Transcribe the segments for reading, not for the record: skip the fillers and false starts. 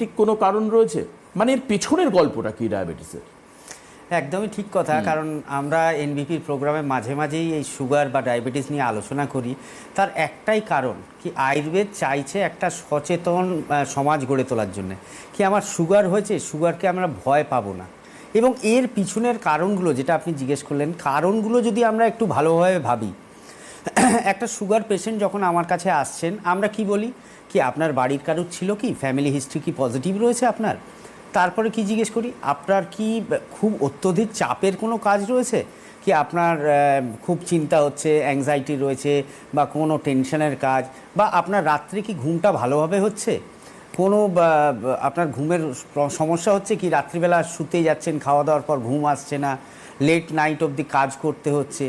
ঠিক কোনো কারণ রয়েছে? মানে এর পেছনের গল্পটা কি ডায়াবেটিসের? একদমই ঠিক কথা, কারণ আমরা এনবিপির প্রোগ্রামে মাঝে মাঝেই এই সুগার বা ডায়াবেটিস নিয়ে আলোচনা করি। তার একটাই কারণ কি, আয়ুর্বেদ চাইছে একটা সচেতন সমাজ গড়ে তোলার জন্য, কি আমার সুগার হয়েছে, সুগারকে আমরা ভয় পাবো না। এবং এর পিছনের কারণগুলো যেটা আপনি জিজ্ঞেস করলেন, কারণগুলো যদি আমরা একটু ভালোভাবে ভাবি, একটা সুগার পেশেন্ট যখন আমার কাছে আসছেন, আমরা কি বলি, কি আপনার বাড়ির কারুর ছিল কি, ফ্যামিলি হিস্ট্রি কি পজিটিভ রয়েছে আপনার? তারপরে কি জিজ্ঞেস করি, আপনার কি খুব অত্যধিক চাপের কোনো কাজ রয়েছে, কি আপনার খুব চিন্তা হচ্ছে, অ্যাংজাইটি রয়েছে, বা কোনো টেনশনের কাজ, বা আপনার রাত্রে কি ঘুমটা ভালোভাবে হচ্ছে, কোনো আপনার ঘুমের সমস্যা হচ্ছে কি, রাত্রিবেলা শুতেই যাচ্ছেন, খাওয়া দাওয়ার পর ঘুম আসছে না, লেট নাইট অবধি কাজ করতে হচ্ছে।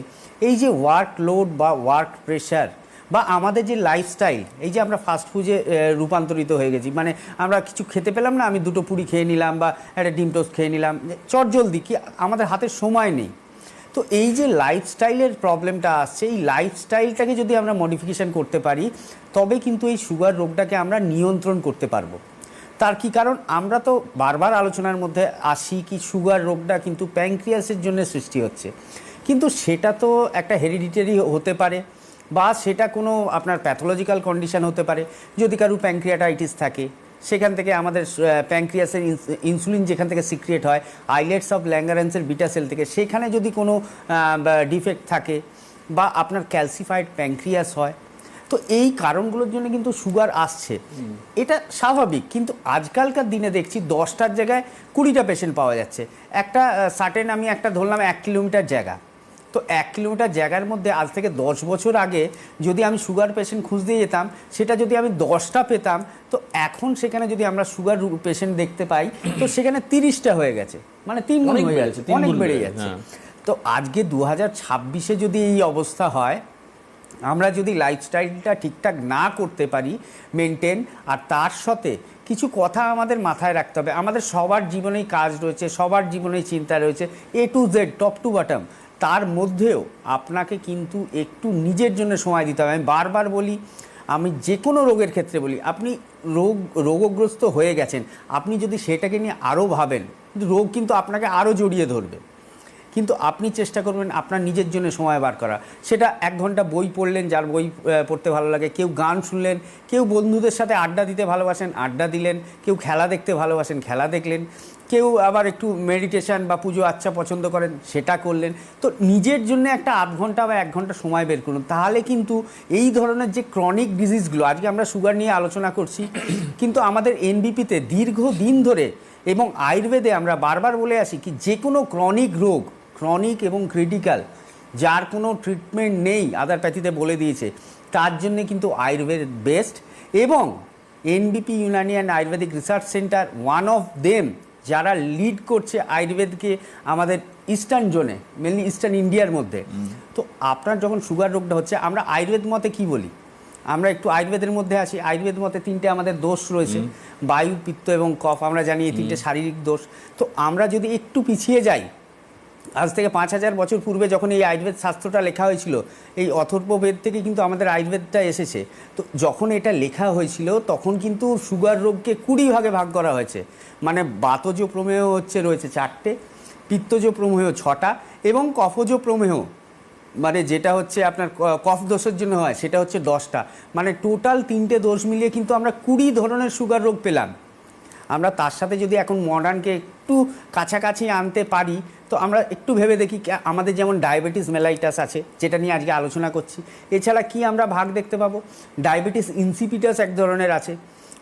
এই যে ওয়ার্ক লোড বা ওয়ার্ক প্রেশার, বা আমাদের যে লাইফস্টাইল, এই যে আমরা ফাস্টফুডে রূপান্তরিত হয়ে গেছি, মানে আমরা কিছু খেতে পেলাম না, আমি দুটো পুরি খেয়ে নিলাম বা একটা ডিম টোস্ট খেয়ে নিলাম, চটজলদি, কি আমাদের হাতে সময় নেই। তো এই যে লাইফস্টাইলের প্রবলেমটা আসছে, এই লাইফস্টাইলটাকে যদি আমরা মডিফিকেশান করতে পারি, তবে কিন্তু এই সুগার রোগটাকে আমরা নিয়ন্ত্রণ করতে পারবো। তার কি কারণ, আমরা তো বারবার আলোচনার মধ্যে আসি কি সুগার রোগটা কিন্তু প্যানক্রিয়াসের জন্য সৃষ্টি হচ্ছে, কিন্তু সেটা তো একটা হেরিডিটারি হতে পারে, বা সেটা কোনো আপনার প্যাথোলজিক্যাল কন্ডিশন হতে পারে। যদি কারো প্যানক্রিয়াটাইটিস থাকে, সেখান থেকে আমাদের প্যানক্রিয়াসের ইনসুলিন যেখান থেকে সিক্রিয়েট হয় আইলেটস অফ ল্যাঙ্গারেন্সের বিটা সেল থেকে, সেখানে যদি কোনো ডিফেক্ট থাকে, বা আপনার ক্যালসিফাইড প্যানক্রিয়াস হয়, তো এই কারণগুলোর জন্য কিন্তু সুগার আসছে। এটা স্বাভাবিক, কিন্তু আজকালকার দিনে দেখছি 10টার জায়গায় 20টা পেশেন্ট পাওয়া যাচ্ছে। একটা সার্টেন, আমি একটা ধরলাম 1 কিলোমিটার জায়গা, তো 1 কিলোমিটার জায়গার মধ্যে আজ থেকে 10 বছর আগে যদি আমি সুগার পেশেন্ট খুঁজতে যেতাম, সেটা যদি আমি 10টা পেতাম, তো এখন সেখানে যদি আমরা সুগার পেশেন্ট দেখতে পাই, তো সেখানে 30টা হয়ে গেছে, মানে 3 গুণ হয়ে যাচ্ছে, অনেক বেড়ে যাচ্ছে। তো আজকে 2026-এ যদি এই অবস্থা হয়, আমরা যদি লাইফস্টাইলটা ঠিকঠাক না করতে পারি মেনটেন, আর তার সাথে কিছু কথা আমাদের মাথায় রাখতে হবে, আমাদের সবার জীবনেই কাজ রয়েছে, সবার জীবনেই চিন্তা রয়েছে, A to Z, top to bottom, তার মধ্যেও আপনাকে কিন্তু একটু নিজের জন্য সময় দিতে হবে। আমি বারবার বলি, আমি যে কোনো রোগের ক্ষেত্রে বলি, আপনি রোগগ্রস্ত হয়ে গেছেন, আপনি যদি সেটাকে নিয়ে আরও ভাবেন, রোগ কিন্তু আপনাকে আরও জড়িয়ে ধরবে। কিন্তু আপনি চেষ্টা করবেন আপনার নিজের জন্য সময় বার করা, সেটা 1 ঘন্টা বই পড়লেন, যার বই পড়তে ভালো লাগে, কেউ গান শুনলেন, কেউ বন্ধুদের সাথে আড্ডা দিতে ভালোবাসেন, আড্ডা দিলেন, কেউ খেলা দেখতে ভালোবাসেন, খেলা দেখলেন, কেউ আবার একটু মেডিটেশন বা পুজো আচ্ছা পছন্দ করেন, সেটা করলেন। তো নিজের জন্য একটা আধ ঘন্টা বা 1 ঘন্টা সময় বের করুন, তাহলে কিন্তু এই ধরনের যে ক্রনিক ডিজিজগুলো, আজকে আমরা সুগার নিয়ে আলোচনা করছি, কিন্তু আমাদের এনবিপিতে দীর্ঘদিন ধরে এবং আয়ুর্বেদে আমরা বারবার বলে আসি কি, যে কোনো ক্রনিক রোগ, ক্রনিক এবং ক্রিটিক্যাল, যার কোনো ট্রিটমেন্ট নেই, আদারপ্যাথিতে বলে দিয়েছে, তার জন্যে কিন্তু আয়ুর্বেদ বেস্ট। এবং এনবিপি Unani and Ayurvedic research centre one of them, যারা লিড করছে আয়ুর্বেদকে আমাদের ইস্টার্ন জোনে, মেনলি ইস্টার্ন ইন্ডিয়ার মধ্যে। তো আপনার যখন সুগার রোগটা হচ্ছে, আমরা আয়ুর্বেদ মতে কি বলি, আমরা একটু আয়ুর্বেদের মধ্যে আসি। আয়ুর্বেদ মতে 3টে আমাদের দোষ রয়েছে, বায়ু, পিত্ত এবং কফ, আমরা জানি এই 3টে শারীরিক দোষ। তো আমরা যদি একটু পিছিয়ে যাই, আজ থেকে 5000 বছর পূর্বে যখন এই আয়ুর্বেদ শাস্ত্রটা লেখা হয়েছিল, এই অথর্ববেদ থেকে কিন্তু আমাদের আয়ুর্বেদটা এসেছে। তো যখন এটা লেখা হয়েছিল, তখন কিন্তু সুগার রোগকে 20 ভাগে ভাগ করা হয়েছে, মানে বাতজ প্রমেহ রয়েছে 4টে, পিত্তজ প্রমেহ 6টা, এবং কফজ প্রমেহ, মানে যেটা হচ্ছে আপনার কফ দোষের জন্য হয়, সেটা হচ্ছে 10টা। মানে টোটাল 3টে দোষ মিলিয়ে কিন্তু আমরা 20 ধরনের সুগার রোগ পেলাম। আমরা তার সাথে যদি এখন মডার্নকে একটু কাছাকাছি আনতে পারি, তো আমরা একটু ভেবে দেখি, আমাদের যেমন ডায়াবেটিস মেলাইটাস আছে, যেটা নিয়ে আজকে আলোচনা করছি, এছাড়া কি আমরা ভাগ দেখতে পাবো, ডায়াবেটিস ইনসিপিটাস এক ধরনের আছে।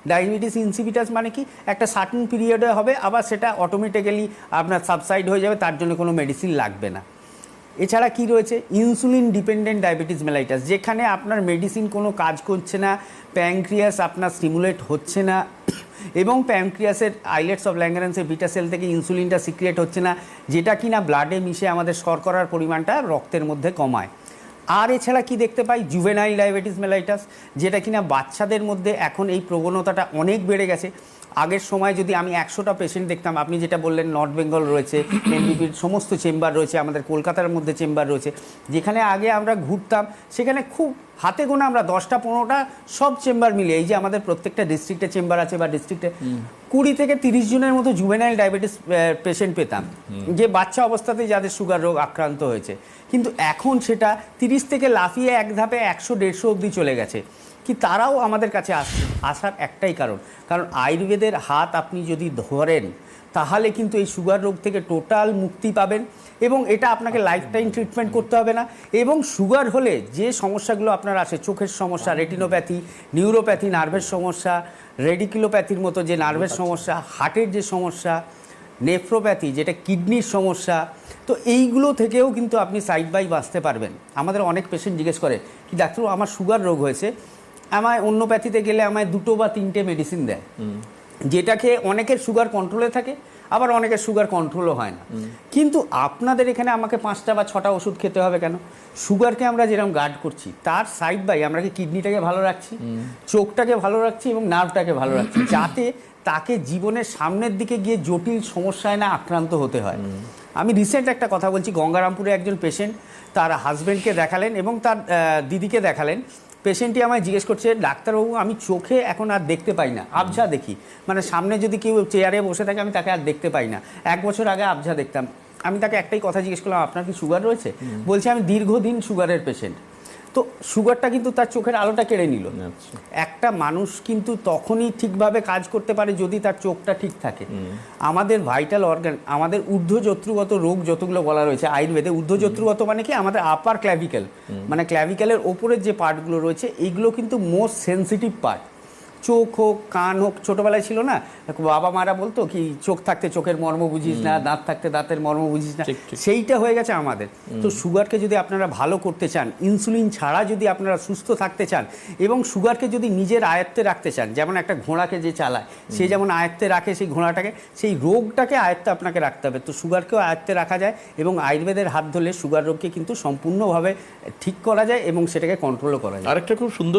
ডায়াবেটিস ইনসিপিটাস মানে কি, একটা সার্টেন পিরিয়ডে হবে, আবার সেটা অটোমেটিক্যালি আপনার সাবসাইড হয়ে যাবে, তার জন্য কোনো মেডিসিন লাগবে না। এছাড়া কি রয়েছে, ইনসুলিন ডিপেন্ডেন্ট ডায়াবেটিস মেলাইটাস, যেখানে আপনার মেডিসিন কোনো কাজ করছে না, প্যানক্রিয়াস আপনার স্টিমুলেট হচ্ছে না, এবং প্যানক্রিয়াসের আইলেটস অফ ল্যাঙ্গারেন্সের বিটা সেল থেকে ইনসুলিনটা সিক্রিয়েট হচ্ছে না, যেটা কিনা ব্লাডে মিশে আমাদের শর্করার পরিমাণটা রক্তের মধ্যে কমায়। আর এছাড়া কি দেখতে পাই, জুভেনাইল ডায়াবেটিস মেলাইটাস, যেটা কিনা বাচ্চাদের মধ্যে এখন এই প্রবণতাটা অনেক বেড়ে গেছে। আগের সময় যদি আমি 100টা পেশেন্ট দেখতাম, আপনি যেটা বললেন নর্থ বেঙ্গল রয়েছে, এনবিপির সমস্ত চেম্বার রয়েছে, আমাদের কলকাতার মধ্যে চেম্বার রয়েছে, যেখানে আগে আমরা ঘুরতাম সেখানে খুব হাতে গোনা আমরা 10টা 15টা সব চেম্বার মিলে, এই যে আমাদের প্রত্যেকটা ডিস্ট্রিক্টে চেম্বার আছে বা ডিস্ট্রিক্টে 20 থেকে 30 জনের মতো জুভেনাইল ডায়াবেটিস পেশেন্ট পেতাম, যে বাচ্চা অবস্থাতেই যাদের সুগার রোগ আক্রান্ত হয়েছে। কিন্তু এখন সেটা 30 থেকে লাফিয়ে এক ধাপে 100-150 অবধি চলে গেছে। কি তারাও আমাদের কাছে আসার একটাই কারণ আয়ুর্বেদের হাত আপনি যদি ধরেন তাহলে কিন্তু এই সুগার রোগ থেকে টোটাল মুক্তি পাবেন, এবং এটা আপনাকে লাইফ টাইম ট্রিটমেন্ট করতে হবে না। এবং সুগার হলে যে সমস্যাগুলো আপনার আসে, চোখের সমস্যা, রেটিনোপ্যাথি, নিউরোপ্যাথি, নার্ভের সমস্যা, রেডিকুলোপ্যাথির মতো যে নার্ভের সমস্যা, হার্টের যে সমস্যা, নেফ্রোপ্যাথি যেটা কিডনির সমস্যা, তো এইগুলো থেকেও কিন্তু আপনি সাইড বাই বাঁচতে পারবেন। আমাদের অনেক পেশেন্ট জিজ্ঞেস করে কি ডাক্তার আমার সুগার রোগ হয়েছে, আমায় অন্য প্যাথিতে গেলে আমায় 2 বা 3টে মেডিসিন দেয়, যেটাকে অনেকের সুগার কন্ট্রোলে থাকে, আবার অনেকের সুগার কন্ট্রোলও হয় না। কিন্তু আপনাদের এখানে আমাকে 5টা বা 6টা ওষুধ খেতে হবে কেন? সুগারকে আমরা যেরকম গার্ড করছি তার সাইড বাই আমরা কি কিডনিটাকে ভালো রাখছি, চোখটাকে ভালো রাখছি এবং নার্ভটাকে ভালো রাখছি, যাতে তাকে জীবনের সামনের দিকে গিয়ে জটিল সমস্যায় না আক্রান্ত হতে হয়। আমি রিসেন্ট একটা কথা বলছি, গঙ্গারামপুরে একজন পেশেন্ট তার হাজব্যান্ডকে দেখালেন এবং তার দিদিকে দেখালেন। পেশেন্টটি আমায় জিজ্ঞেস করছে ডাক্তারবাবু আমি চোখে এখন আর দেখতে পাই না, আবঝা দেখি, মানে সামনে যদি কেউ চেয়ারে বসে থাকে আমি তাকে আর দেখতে পাই না। 1 বছর আগে আবঝা দেখতাম। আমি তাকে একটাই কথা জিজ্ঞেস করলাম আপনার কি সুগার রয়েছে? বলছে আমি দীর্ঘদিন সুগারের পেশেন্ট। তো সুগারটা কিন্তু তার চোখের আলোটা কেড়ে নিল। একটা মানুষ কিন্তু তখনই ঠিকভাবে কাজ করতে পারে যদি তার চোখটা ঠিক থাকে। আমাদের ভাইটাল অর্গান, আমাদের ঊর্ধ্বজত্রুগত রোগ যতগুলো বলা রয়েছে আয়ুর্বেদে, ঊর্ধ্বজত্রুগত মানে কি আমাদের আপার ক্ল্যাভিকেল, মানে ক্ল্যাভিকেলের ওপরের যে পার্টগুলো রয়েছে এইগুলো কিন্তু মোস্ট সেন্সিটিভ পার্ট। চোখ হোক, কান হোক, ছোটবেলায় ছিল না বাবা মারা বলতো কি চোখ থাকতে চোখের মর্ম বুঝিস না, দাঁত থাকতে দাঁতের মর্ম বুঝিস না, সেইটা হয়ে গেছে আমাদের। তো সুগারকে যদি আপনারা ভালো করতে চান, ইনসুলিন ছাড়া যদি আপনারা সুস্থ থাকতে চান এবং সুগারকে যদি নিজের আয়ত্তে রাখতে চান, যেমন একটা ঘোড়াকে যে চালায় সে যেমন আয়ত্তে রাখে সেই ঘোড়াটাকে, সেই রোগটাকে আয়ত্তে আপনাকে রাখতে হবে। তো সুগারকেও আয়ত্তে রাখা যায় এবং আয়ুর্বেদের হাত ধরলে সুগার রোগকে কিন্তু সম্পূর্ণভাবে ঠিক করা যায় এবং সেটাকে কন্ট্রোলও করা যায়। আরেকটা খুব সুন্দর